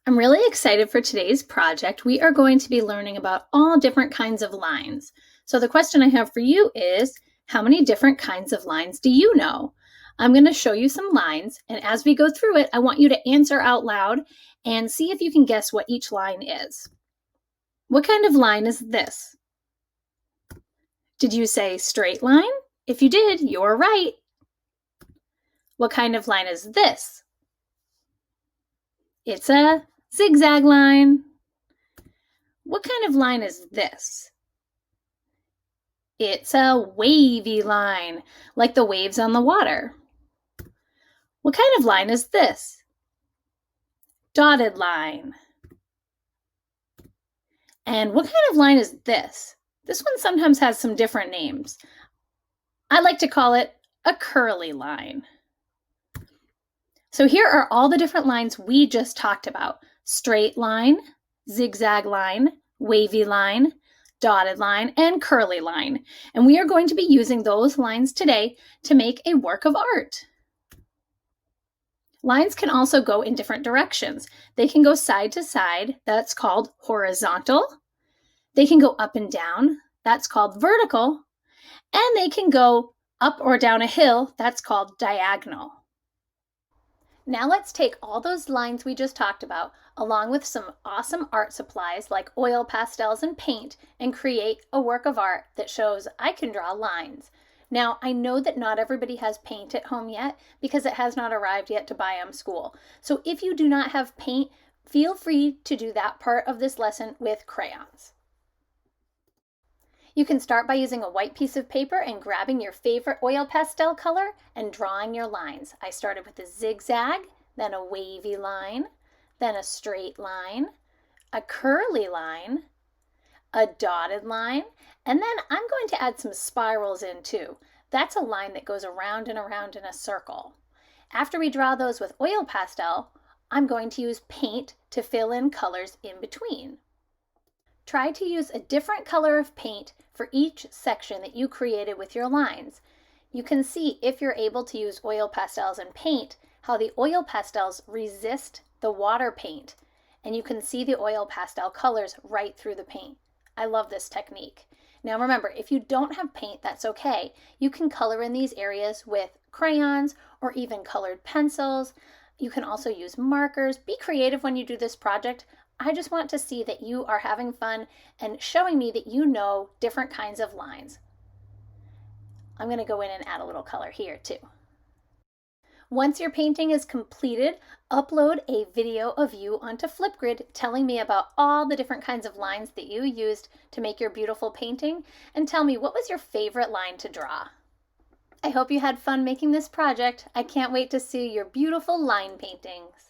I'm really excited for today's project. We are going to be learning about all different kinds of lines. So the question I have for you is, how many different kinds of lines do you know? I'm going to show you some lines, and as we go through it, I want you to answer out loud and see if you can guess what each line is. What kind of line is this? Did you say straight line? If you did, you're right. What kind of line is this? It's a zigzag line. What kind of line is this? It's a wavy line, like the waves on the water. What kind of line is this? Dotted line. And what kind of line is this? This one sometimes has some different names. I like to call it a curly line. So here are all the different lines we just talked about. Straight line, zigzag line, wavy line, dotted line, and curly line. And we are going to be using those lines today to make a work of art. Lines can also go in different directions. They can go side to side, that's called horizontal. They can go up and down, that's called vertical. And they can go up or down a hill, that's called diagonal. Now let's take all those lines we just talked about, along with some awesome art supplies like oil pastels and paint, and create a work of art that shows I can draw lines. Now, I know that not everybody has paint at home yet because it has not arrived yet to buy on school. So if you do not have paint, feel free to do that part of this lesson with crayons. You can start by using a white piece of paper and grabbing your favorite oil pastel color and drawing your lines. I started with a zigzag, then a wavy line, then a straight line, a curly line, a dotted line, and then I'm going to add some spirals in too. That's a line that goes around and around in a circle. After we draw those with oil pastel, I'm going to use paint to fill in colors in between. Try to use a different color of paint for each section that you created with your lines. You can see if you're able to use oil pastels and paint, how the oil pastels resist the water paint, and you can see the oil pastel colors right through the paint. I love this technique. Now remember, if you don't have paint, that's okay. You can color in these areas with crayons or even colored pencils. You can also use markers. Be creative when you do this project. I just want to see that you are having fun and showing me that you know different kinds of lines. I'm going to go in and add a little color here too. Once your painting is completed, upload a video of you onto Flipgrid telling me about all the different kinds of lines that you used to make your beautiful painting, and tell me what was your favorite line to draw. I hope you had fun making this project. I can't wait to see your beautiful line paintings.